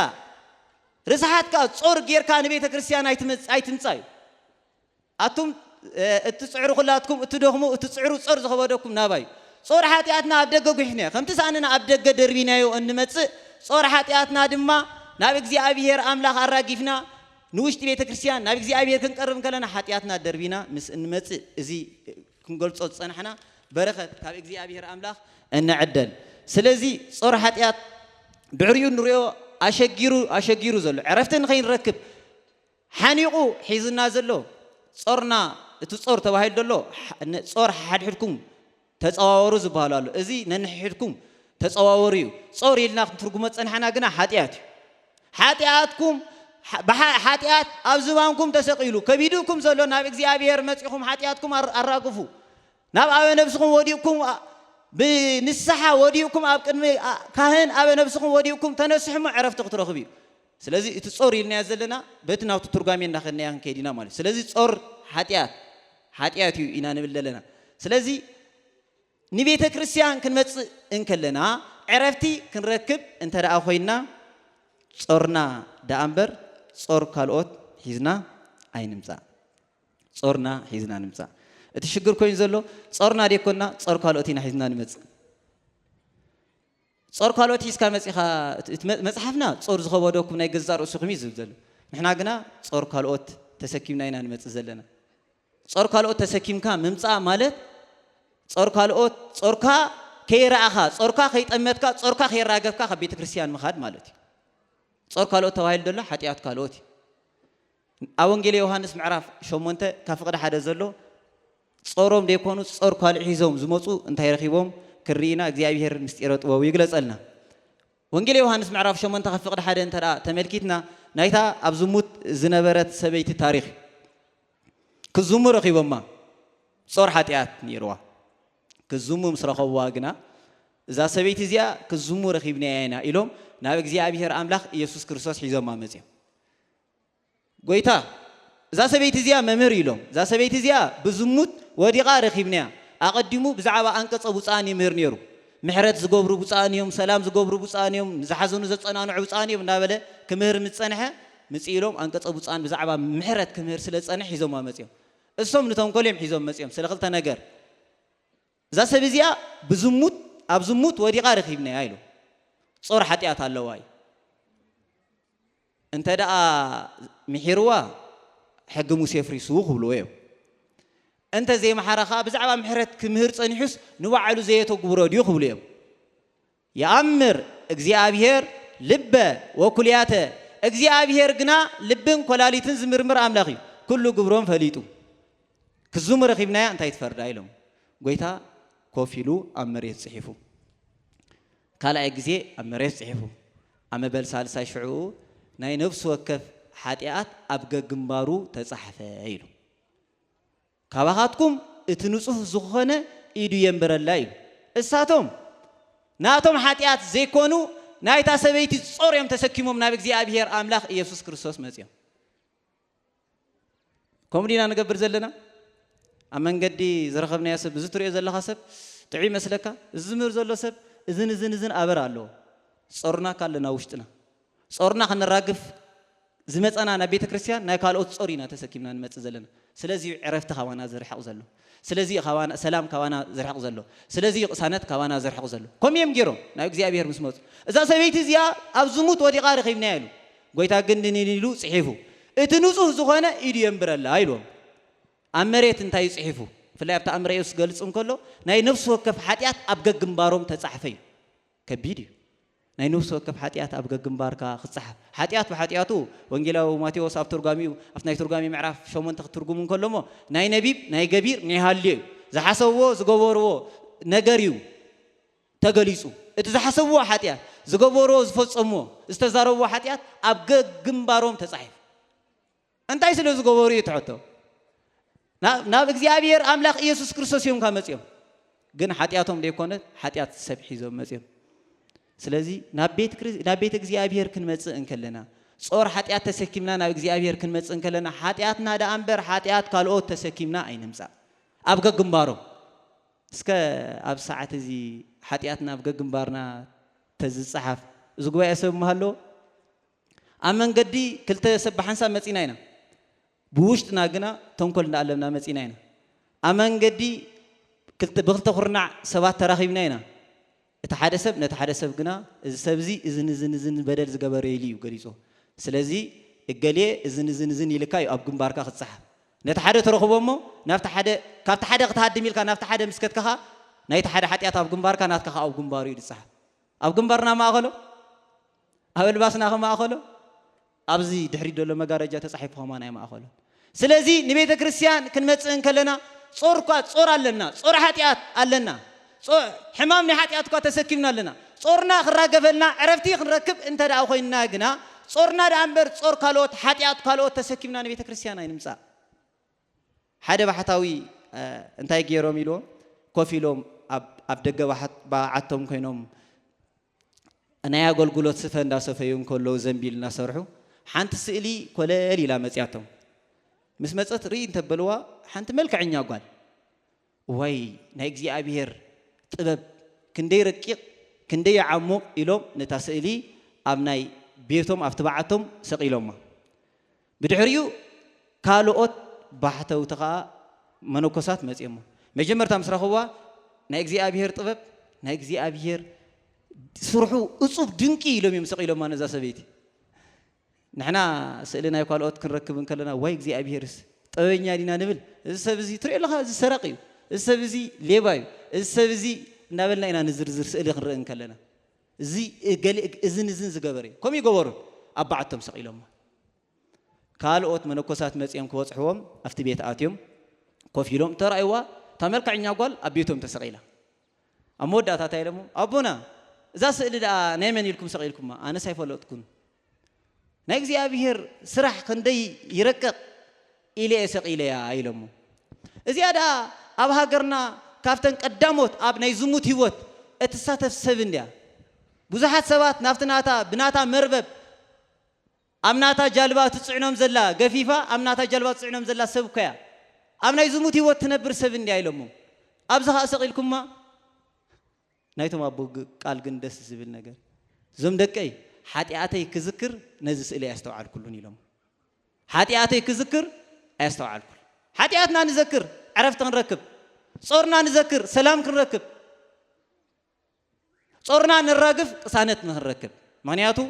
Speaker 1: ጾር ጌርካ ንቤተ ክርስቲያን ኣይትምጻእ እዩ ኣቱም እትጽዕሩ ኩላትኩም እትደኽሙ እትጽዕሩ ጾር ዝኸበደኩም ናባይ ጾር ሓጢአትና ኣብ ደገ ጉሕነ ከምቲ ሰኣንና ኣብ ደገ ደርቢናዮ እንመጽእ ጾር ሓጢአትና ድማ ናብ እግዚአብሔር አምላክ አራጊፍና ንውሽጢ ቤተ ክርስቲያን ናብ እግዚአብሔር ክንቀርብ ከለና ሓጢአትና ደርቢና ምስ እንመጽእ እዚ ክንገልጾ ጸናሕና በረኸት ካብ እግዚአብሔር አምላክ እንዕደል ስለዚህ ጾር ሓጢአት ብዕርዩ ንሪኦ ኣሸጊሩ ዘሎ ዕረፍትን ከይንረክብ ሓኒቑ ሒዝና ዘሎ ጾርና እቲ ጾር ተባሂሉ ዘሎ ጾር ሓድሕድኩም ተጸዋወሩ ዝበሃሉ ኣሎ እዚ ነንሕድኩም ተጸዋወሩ እዩ ጾር ኢልና ትርጉሞ ጸንሐና ግና ሓጢአትኩም ሓጢአት ኣብ ዝባንኩም ተሰቂሉ ከቢድኩም ዘሎ ናብ እግዚአብሔር መጽኢኹም ሓጢአትኩም ኣራግፉ ናብ ኣበ ነፍስኩም ወዲእኩም ብንስሓ ወዲእኩም ኣብ ቅድሚ ካህን ኣበ ነፍስኩም ወዲእኩም ተነስሕሞ ዕረፍቲ ክትረኽቡ እዩ ስለዚህ እቲ ጾር ኢልና ዘለና በቲ ናብቲ ትርጓሜ እንዳኸድናያ ክንከይድ ኢና ማለት ስለዚህ ጾር ሓጢአት እዩ ኢና ንብል ዘለና ስለዚህ ንቤተ ክርስቲያን ክንመጽእ እንከለና ዕረፍቲ ክንረክብ እንተ ደኣ ኮይና ጾርና ደኣ እምበር ጾር ካልኦት ሒዝና ኣይንምጻእ ጾርና ሒዝና ንምጻእ እቲ ሽግር ኮይኑ ዘሎ ጾርና ደይኮና ጾር ካልኦት ኢና ሒዝና ንመጽእ ጾር ካልኦት ሒዝካ መጺኻ መጽሓፍና ጾር ዝኸበደኩም ናይ ገዛ ርእስኹም እዩ ዝብል ዘሎ ንሕና ግና ጾር ካልኦት ተሰኪምና ኢና ንመጽእ ዘለና صور كالوت تسكيمك ممصا مالت صور كالوت صوركا كيراخا صوركا خيطمتكا صوركا خيراغفكا خبيت كريستيان مخاد مالتي صور كالوت توهيل دله حطيات كالوت أونجيل يوحنس معرف شو منته كفقد حدا زلو صورهم ديكونو صور كال حيزهم زمصو انتي رخيبهم كرينا እግዚአብሔር ምስጢረጥ ወው ይግለጸልና ወንጌል ዮሐንስ ምዕራፍ 8 ከፍቅድ ሓደ እንተራ ተመልኪትና ናይታ ኣብ ዝሙት ዝነበረት ሰበይቲ ታሪኽ ክዝሙ ረኺቦማ ጾር ኃጢአት ነይርዋ ክዝሙ ምስረኸዋ ግና እዛ ሰበይቲ እዚኣ ክዝሙ ረኺብና ያይና ኢሎም ናብ እግዚአብሔር አምላኽ ኢየሱስ ክርስቶስ ሒዞማ መጽኦም ጎይታ እዛ ሰበይቲ እዚኣ መምህር ኢሎም እዛ ሰበይቲ እዚኣ ብዝሙት ወዲቓ ረኺብና أقدموا بزعبة أنقص بوصاني ميرنيرو محرت زجبرو بوصانيهم سلام زجبرو بوصانيهم زحزنوا زتصنانو عوصانيهم نابله كمهر متصنحه مصيلهم أنقص بوصان بزعبة محرت كمهر سلتصنح يزوم ما مصيهم الصوم نتهم كلهم يزوم مصيهم سلخلت نجار ذا سبزيا بزموت أبزموت ودي غارق ابني عيلو صور حتيات الله واي أنت دا محيروا حق مسافري سوق بلويه أنت زي ما حرخا بزعبة محرت كمهر صنيحس نوعلو زيتو قبرو ديو خبليهم يأمر እግዚአብሔር ልበ ወኩልያተ እግዚአብሔር ግና ልብን ኮላሊትን ዝምርምር አምላኽ ኩሉ ግብሮም ፈሊጡ ክዙም ረኺብና እንታይ ትፈርዳ ኢሎም ጎይታ ኮፊሉ ኣብ መሬት ጽሒፉ ካልኣይ ግዜ ኣብ መሬት ጽሒፉ ኣመበል ሳልሳይ ሽዑ ናይ ነፍስ ወከፍ ሓጢአት ኣብ ገግምባሩ ተጻሕፈ ኢሉ ካባኻትኩም እትንጹህ ዝኾነ ኢዱ የንበረላ ኢሉ እሳቶም ናቶም ሓጢአት ዘይኮኑ ናይታ ሰበይቲ ጾርዮም ተሰኪሞም ናብ እግዚአብሔር አምላኽ ኢየሱስ ክርስቶስ መጽኦም ኮምዲና ንገብር ዘለና ኣብ መንገዲ ዝረኸብናዮ ሰብ ብዙ ትሪኦ ዘለኻ ሰብ ጥዑይ መስለካ ዝምር ዘሎ ሰብ እዝን ኣበር ኣለዎ ጾርና ካለና ውሽጥና ጾርና ክንራግፍ ዝመፀና ናብ ቤተ ክርስቲያን ናይ ካልኦት ጾሪና ተሰኪምና ንመጽ ዘለና ስለዚ ዕረፍቲ ካዋና ዝርሕቕ ዘሎ ስለዚ ካዋና ሰላም ካዋና ዝርሕቕ ዘሎ ስለዚ ቅሳነት ካዋና ዝርሕቕ ዘሎ ከምዮም ገይሮም ናብ እግዚአብሔር ምስ መጹ እዛ ሰበይቲ እዚኣ ኣብ ዝሙት ወዲቓ ረኺብና ኢሉ ጎይታ ግን ንኒሉ ጽሒፉ እቲ ንጹህ ዝኾነ ኢዱ የንብረላ ኢሎም ኣብ መሬት እንታይ ጽሒፉ ፍላይ ኣብታ ኣምረ ኢየሱስ ገልጽ እንከሎ ናይ ነፍሲ ወከፍ ሓጢአት ኣብ ገግምባሮም ተጻሕፈ እዩ ከቢድ እዩ ናይ ነፍሲ ወከፍ ሓጢአት ኣብ ገግምባርካ ክጽሓፍ ሓጢአት ብሓጢአቱ ወንጌላዊ ማቴዎስ ኣብ ትርጓሚኡ ኣብ ናይ ትርጓሚ ምዕራፍ 8 ክትርጉሙ እንከሎሞ ናይ ነቢብ ናይ ገቢር ናይ ሃልዮ ዝሓሰብዎ ዝገበርዎ ነገር እዩ ተገሊጹ እቲ ዝሓሰብዎ ሓጢአት ዝገበርዎ ዝፈጸምዎ ዝተዛረብዎ ሓጢአት ኣብ ገግምባሮም ተጻሒፉ እንታይ ስለ ዝገበሩ እዩ ትሕቶ ናብ እግዚአብሔር አምላኽ ኢየሱስ ክርስቶስ እዮም ካመጽኦም ግን ሓጢአቶም ደይኮነ ሓጢአት ሰብ ሒዞም መጽኦም ስለዚ ናብ ቤት እግዚአብሔር ክንመጽእ እንከለና ጾር ሓጢአት ተሰኪምና ናብ እግዚአብሔር ክንመጽእ እንከለና ሓጢአትና ዳ ኣንበር ሓጢአት ካልኦት ተሰኪምና ኣይንምጻእ ኣብ ገግምባሮም እስከ ኣብ ሰዓት እዚ ሓጢአትና ኣብ ገግምባርና ተዝጽሓፍ እዚ ጉባኤ ሰብ መሃሎ ኣብ መንገዲ ክልተ ሰብ ሓንሳብ መጺና ኢና ብውሽጥና ግና ተንኮል እንዳኣለምና መጺና ኢና ኣብ መንገዲ ብክልተ ኩርናዕ ሰባት ተራኺብና ኢና እቲ ሓደ ሰብ ነቲ ሓደ ሰብ ግና እዚ ሰብዚ እዝን በደል ዝገበረ ኢሉ እዩ ገሊጹ ስለዚ እገሌ እዝን ኢልካ እዩ ኣብ ግንባርካ ክትጽሓፍ ነቲ ሓደ ተረኽቦሞ ናብቲ ሓደ ካብቲ ሓደ ክትሃድም ኢልካ ናብቲ ሓደ ምስከትከኻ ናይቲ ሓደ ሓጢአት ኣብ ግንባርካ ናትካ ኣብ ግንባሩ እዩ ዝጽሓፍ ኣብ ግንባርና ማእኸሎ ኣብ ልባስና ማእኸሎ ኣብዚ ድሕሪት ዘሎ መጋረጃ ተጻሒፉ ኸማ ናይ ማእኸሎ ስለዚ ንቤተ ክርስቲያን ክንመጽእ እንከለና ጾር ኣለና ጾር ሓጢአት ኣለና حمام نحاتيات كوا تسكيمنا لنا صورنا خراجفلنا عرفتي خنركب أنت دا أخوينا جنا صورنا دا أمبر صور كالوت حاتيات كالوت تسكيمنا نبيت كريستيانا ينمسا حدا بحتاوي أنت يجيرو ميلو كوفيلوم أبدجا واحد بعتهم كينهم أنا يقول قلت سفن دا سفيون كله زنبيل نصرحو حنت سئلي كلالي لا مزياتهم مسمت رين تبلوا حنت ملك عيني قال وي نيجي أبير طبب كندي رقيق كندي عمق إلهم نتسألي أبناء بيتهم أفتبعتهم سقيلهم بدحريو كالوت بحثوا تقا منوكسات مزيمه مجمر تمسرخوا نيجي أبير طبب نيجي أبير سرحوا أصوب دنكي لهم يمسقيلهم ما نزا سبيتي نحنا سألنا يقالوت كنركب كلنا ويجي أبير طبيعي دينا نبل السبزي تري لها السرقي السبزي ليباي السبزي نابلنا إنا نزرزر سئلي خنرئن كلنا زي قال إذن زقبري كم يقبرون أبعتهم سقيلهم كالوت منكوسات مسيم كوس حوم أفتي بيت آتيهم كوفيلهم ترى أيوة تملك عنا قال أبيتهم تسقيله أمود داتا تايلمو أبونا إذا سئل دا نيمن يلكم سقيلكم ما أنا سايف ولا تكون نجزي أبيهر سرح خندي يركق إلى سقيله يا أيلمو زيادة أبها قرنا كافتن قداموت أبني زموت هيوت اتساتف سبن ديا بزحات سبات نافتناتا بناتا مربب أمناتا جالبات تصعنهم زلا قفيفة أمناتا جالبات تصعنهم زلا سبكيا أمني زموت هيوت تنبر سبن ديا أيلمو أبزها سقيلكم ما نايتهم أبو قال قندس سبيل نجار زمدك أي حاتياتي كذكر نزس إلي أستوعب كلون يلوم حاتياتي كذكر أستوعب كل حاتياتنا نذكر عرفت نركب صورنا نذكر سلام كنركب صورنا نراقف صانت نركب معناته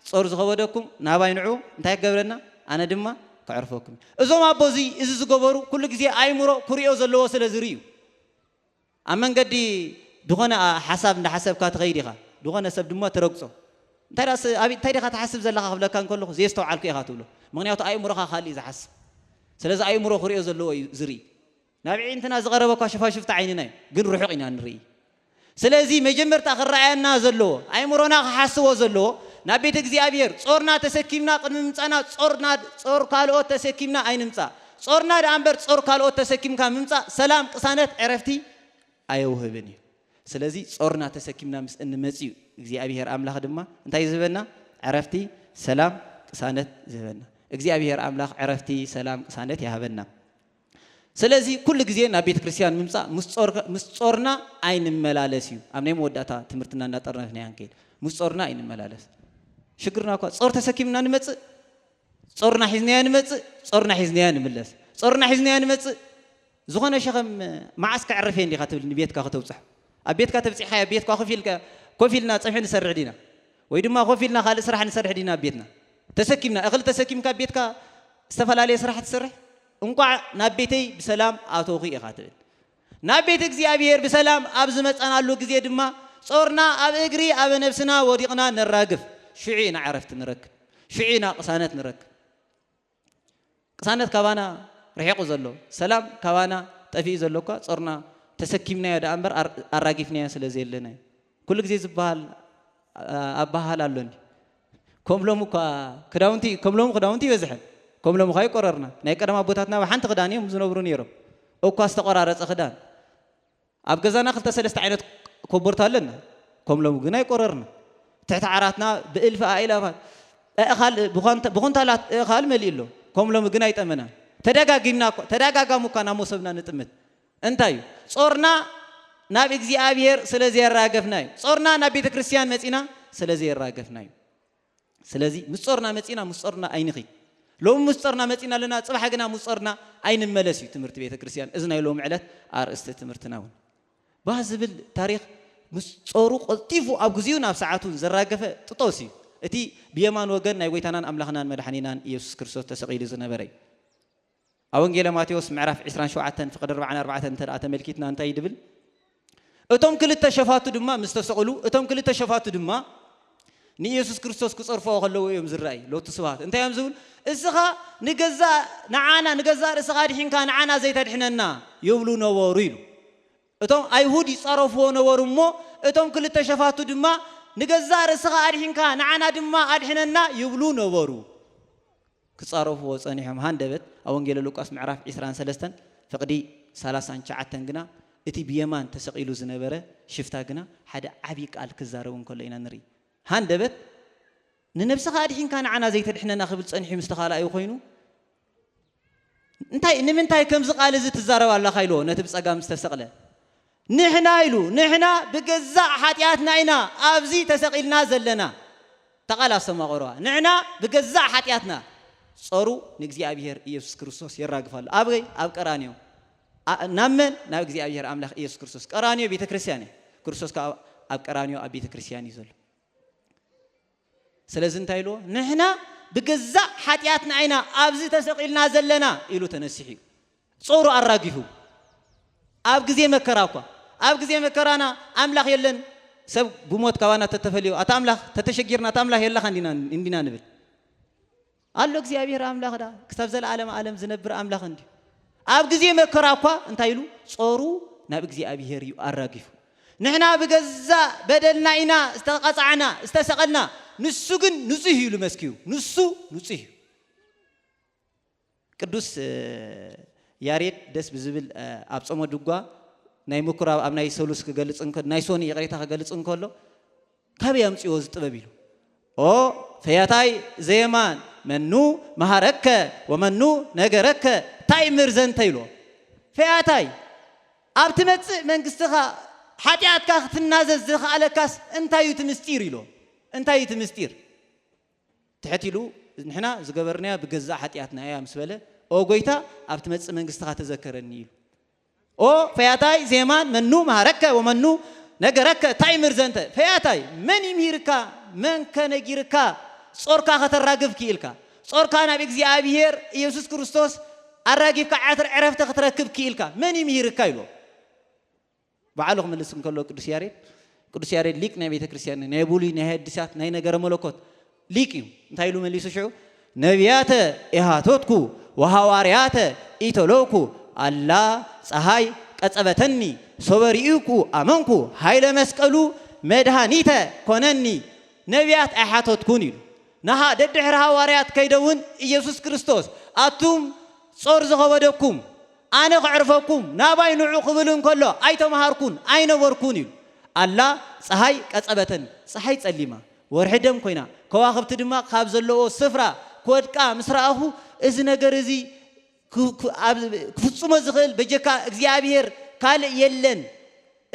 Speaker 1: صور زغودكم نابينعو انتهى قبلنا أنا دمّا كعرفوكم إذا ما بوزي إذا زغبرو كل جزء أيمرو كوريو زلوا وصل زريو أمن قدي دخنا حسب نحسب كات غيرها دخنا سب دمّا ترقصه ترى أبي ترى خات حسب زلها قبل كان كله زيستو على كي خاتوله معناته أيمرو خالي إذا حسب سلزا أيمرو كوريو زلوا زري نبي أنتنا زغربك شفت عيننا قن روحنا نري سلزي مجمر تأخر رأينا زلوا أيمرونا حسوا زلوا نبي تجزي أبير صورنا تسكيمنا قد ممتنا صور كالو تسكيمنا أين ممتا صورنا دامبر صور كالو تسكيم كم ممتا سلام قصانت عرفتي أيوه بني سلزي صورنا تسكيمنا مس إن مسيو جزي أبير أملاخ دمّا أنت يزبنا عرفتي سلام قصانت زبنا جزي أبير أملاخ عرفتي سلام قصانت يهبنا سلزي كل جزء نبيت كريستيان ممسا مصورنا أين ملالسيو أمني موداتا تمرتنا نطرنا في نيانكيل مصورنا أين ملالس شكرنا كوا صور تسكيمنا نمت صورنا حزنيا نمت صورنا حزنيا نملس صورنا حزنيا نمت زغنا شخم معسك عرفين اللي خاتب النبيت كاختو صح أبيت كاتب صحيح أبيت كوفيلنا صحيح نسرع دينا ويدما كوفيلنا خالص راح نسرع دينا بيتنا تسكيمنا أغل تسكيم كبيت كا استفلا عليه سرح تسرح انقع نبيتي بسلام أتوقي خاتب نبيتك زي أبير بسلام أبزمت أنا لو جزء دما صورنا أبغري أب نفسنا وريقنا نراقف شعينا عرفت نركب شعينا قصانت نركب قصانت كوانا رحيق زلوا سلام كوانا تفي زلوكا صورنا تسكيمنا يا دامبر أراقفنا يا سلزيل لنا كل جزء زبال أبها لالون كملهم كداونتي وزحل كملهم خاي قررنا نيكرم أبوتاتنا وحنت خدانيهم زنوبرون يرب أو كاست قرارات خدان أبجزنا خلت سلست عينت كبرت لنا كملهم جناي قررنا تحت عراتنا بألف آلافات خال بخون ثلاث خال مليلو كملهم جناي تأمنا تداعا مكانا مصبنا نتمت أنتايو صورنا نبي زي أبير سلزي الراقفناي صورنا نبي كريستيان مسينا سلزي الراقفناي سلزي مصورنا مسينا مصورنا أينخي لو مصورنا مسينا لنا صباح جنا مصورنا أين الملسي تمرت بيت كريستيان إذن يلوم علت أرست تمرتناون بهذا بالتاريخ مصورو قلتيفو أبغزيونا في ساعاتون زراقفة تطوسي أتي بيمان وجرنا يويتانان أملاخنان مدحنينان يسوع كريستوس تسقيل زنبري أونجيل ماتيوس معرف 20 شوعة في قدر 4 3 ملكيتنا أنت يدبل أتوم كل التشفات دما مستسقلو أتوم كل التشفات دما ني يسوع كريستوس كصرفه خلوه يوم زرعي لو تسوات أنت يوم زول إسخا نجزا نعانا نجزا إسخا دحين كان نعانا زي تدحيننا يولو نوريلو أتوم أيهودي صرفوا نورمو أتوم كل التشفات دما نجزا إسخا دحين كان نعانا دما أدحيننا يولو نورو كصرفوا صانيهم هاندبت أونجيل لوقاس معرف 23 فقدي 30 شعتن جنا إتي بيمان تسقيلو زنبرة شفتا جنا حدا عبيك قال كزارون كلنا نري هاندبت ننفس خادحين كان عنا زي تدحنا ناخبل صنحي مستخالا يخوينو انتاي كم زقال زي تزاروا الله خايلو نتب صقام مستسقله نحنا بجزاء حاتياتنا اينا ابزي تسقيلنا زلنا تقال سما قروا نحنا بجزاء حاتياتنا صورو نغزي ابير يسوع كريستوس يراغفال ابغي اب قرانيو نامن نغزي ابير املاح يسوع كريستوس قرانيو بيت كريستيان كريستوس اب قرانيو اب بيت كريستيان يزل سلازن تايلو نحنا بجزاء حتياتنا عينا أبزي تسقيلنا زلنا إلو تنسيحي صوروا الراقفو أبجزي مكراكوا أبجزي مكرانا أملاخ يلن سب بموت كوانا تتفليو أتاملاخ تتشجرنا أتاملاخ يلا خندينا إندينا نبل الله እግዚአብሔር አምላክ ዳ ክሳብ ዘላለም ዓለም ዝነብር አምላክ እንዲ አብ ጊዜ መከራኳ እንታይሉ ጾሩ ናብ እግዚአብሔር እዩ አራግፉ ንሕና በገዛ በደልና ኢና እስተቀጻዕና እስተሰቀልና ንሱ ግን ንጹህ ይሉ መስኪዩ ንሱ ንጹህ ቅዱስ ያሬድ ደስ ብዝብል አብጾሞ ድጓ ናይ ምኩራብ ኣብ ናይ ሰሉስ ክገልጽ እንከ ናይ ሶኒ ይቅሬታ ክገልጽ እንከሎ ካብ ያምጽዮ ዝጥበብ ኢሉ ኦ ፈያታይ ዘየማን منو مهارك ومنو نجارك تايمر زنتيلو فياتاي أبتمت من قصتها حتيات كاخت النازل زخ على كاس أنت يتمستير له أنت يتمستير تحتيلو نحنا زجبرنا بجزء حتياتنا يا مسؤولة أو قويتا أبتمت من قصتها تذكر النيل أو فياتاي زمان منو مهارك ومنو نجارك تايمر زنت فياتاي من يميركا من كان يجيركا صوركا خطر راقف كيلكا صوركا نبي እግዚአብሔር ኢየሱስ ክርስቶስ አራጊፍ ከዓትር ዕረፍተ ከተረክብ كيلكا من يميرካ ይሎ ባዓልኹ መልስም ከሎ ቅዱስ ያሬድ ሊቅ ናይ ቤተ ክርስቲያን ናይ ቡሊ ናይ ሐዲሳት ናይ ነገረ መለኮት ሊቅ እዩ እንታይ ኢሉ መልሱ ሽዑ ነቢያተ ኢሃቶትኩ ወሐዋርያተ ኢተሎኩ አላ ፀሐይ ቀጸበተኒ ሶበሪኡኩ አመንኩ ኃይለ መስቀሉ መድኃኒተ ኮነኒ ነቢያት ኢሃቶትኩን ይሉ نها ددحر حواريات كيدون ኢየሱስ ክርስቶስ አቱም ጾር ዝኸበደኩም አነ ዕርፈኩም ናባይ ንዑ ክብልን ከሎ አይተማሃርኩን አይነበርኩን ይሉ አላ ፀሐይ ቀጸበተን ፀሐይ ጸሊማ ወርሒ ደም ኮይና ከዋኽብቲ ድማ ካብ ዘለዎ ስፍራ ኮድቃ ምስራአሁ እዚ ነገር እዚ ክፍጽሞ ዝኽእል በጀካ እግዚአብሔር ካል የለን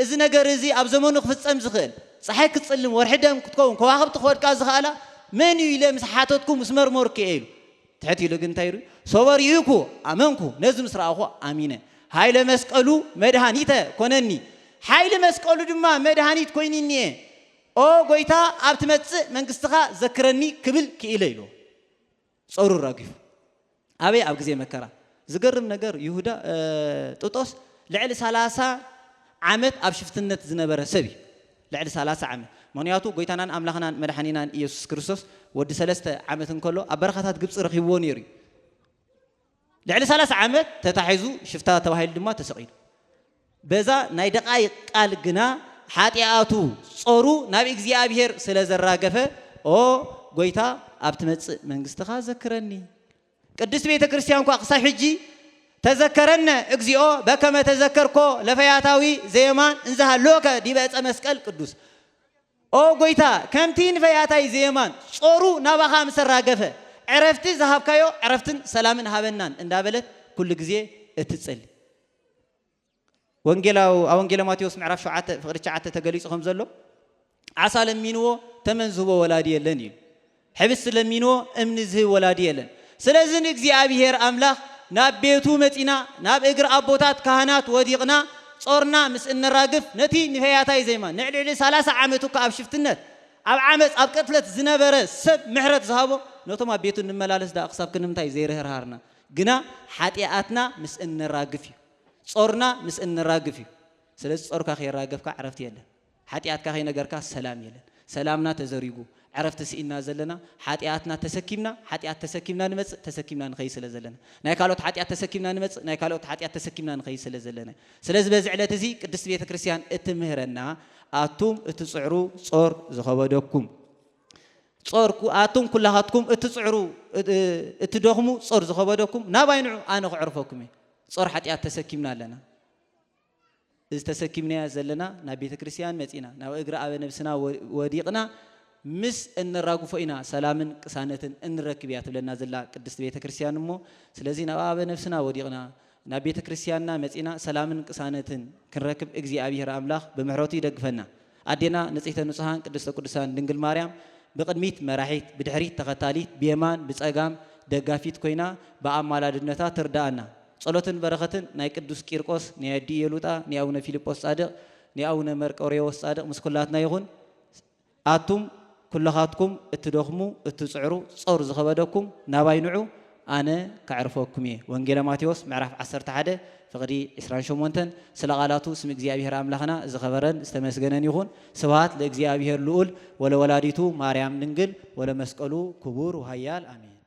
Speaker 1: እዚ ነገር እዚ ኣብ ዘመኑ ክፍጸም ዝኽእል ፀሐይ ክጽልም ወርሒ ደም ክትከውን ከዋኽብቲ ኮድቃ ዝኻላ من يلم سحاتتكم مسمر موركيل تحتي لجن تيرو صوريكو أمانكو نزم سرعه أمينة هاي لمسكالو مدهانيته كونني هاي لمسكالو جماعة مدهانيت كونيني أو قويتا أبتمت من قصتها ذكرني قبل كيليلو صور الراقف أبي أبغزي مكرا زجرم نجر يهودا توتوس لعل ثلاثة عمت أبشفت النت زنبرة سبي لعل ثلاثة عمت منياتو قويتانان أملاخنان مدحنينان إيسوس كريستوس ودي ثلاثة عامتن كله أبرخاتات جبس رخيبون يري لعل ثلاثة عامت تتحيزو شفتها توهيل دما تسقين بذا نايدقايق قال جنا حاتياتو صورو نبي እግዚአብሔር ስለዘራገፈ ኦ قويتا أبتمت من قصتها ذكرني ቅድስት ቤተ ክርስቲያን እንኳን ቅሳይ ሕጂ ተዘከረነ እግዚኦ በከመ ተዘከርኮ ለፈያታዊ ዘየማን እንዘሃሎከ ዲበ ዕፀ መስቀል ቅዱስ أو قويتا كمتين فياتاي زيمان صورو نباها مسراقفة عرفتي ذهب كايو عرفتن سلامن هابنان اندابلت كل جزية اتتصل وانجيلا ماتيوس معرف شو عت فقرت عت تجلس خمسة عسى لمينو تمنزه ولادي لنيل حبس لمينو امنزه ولادي لن سلازن እግዚአብሔር አምላክ ናብ ቤቱ መጪና ናብ እግር አቦታት ካህናት ወዲቅና صورنا مس النراقف نتي نفياتاي زيمان نعلي 30 عامتو كاب شفتنت اب عامت اب قتلت زنبره سب محرت زهابو نوتما بيتو نملالس دا اقصاب كنمتاي زيره هرهارنا غنا حاتياتنا مس النراقف صورنا مس النراقف سلاز صوركا خير راقفكا عرفت يله حاتياتكا خي نغركا سلام يله سلامنا تزريغو عرفت سئنا زلنا حاتياتنا تسكيمنا نمص تسكيمنا نخي سلا زلنا ناي كالوت حاتيات تسكيمنا نمص ناي كالوت حاتيات تسكيمنا نخي سلا زلنا سلاز بزعلت زي قدس بيت كريستيان اتمهرنا اتوم اتصعرو صور زخبدكم صوركو اتوم كلهاتكم اتصعرو اتدخمو صور زخبدكم ناباينعو انا عرفكم صور حاتيات تسكيمنا لنا إذا تسكيمنا زلنا نبيت كريستيان متينا ناو اقرا ابي نفسنا وديقنا مس ان راغفوينا سلامن قسانتن ان ركبيات لنا زلا قدست بيت كريستيان مو سلازي نبا نفسنا وديقنا نبيت كريستياننا متينا سلامن قسانتن كنركب እግዚአብሔር አምላክ በመሕረቱ ይደግፈና አዴና ንጽሕተ ንጹሃን ቅድስተ ቅዱሳን ድንግል ማርያም በቅድሚት መራሒት ብድሕሪት ተኸታሊት በየማን በጸጋም ደጋፊት ኮይና በአማላድነታ ትርዳአና ጸሎትን በረከትን ናይ ቅዱስ ቂርቆስ ናይ አዲ የሉጣ ናይ አቡነ ፊልጶስ ጻድቅ ናይ አቡነ መርቆሬዎስ ጻድቅ ምስኩላትና ይሁን አቱም كلخاتكم اتدخمو اتصعرو صور زخبدكم ناباينعو أنا كعرفوكم وانجيل ماتيوس معرف 11 فقدي إسران شومونتن سلقالاتو سم እግዚአብሔር አምላኽና ዝኸበረን ዝተመስገነን ይኹን ስብሐት ለእግዚአብሔር ልዑል ወለወላዲቱ ማርያም ድንግል ወለመስቀሉ ክቡር ወኃያል አሜን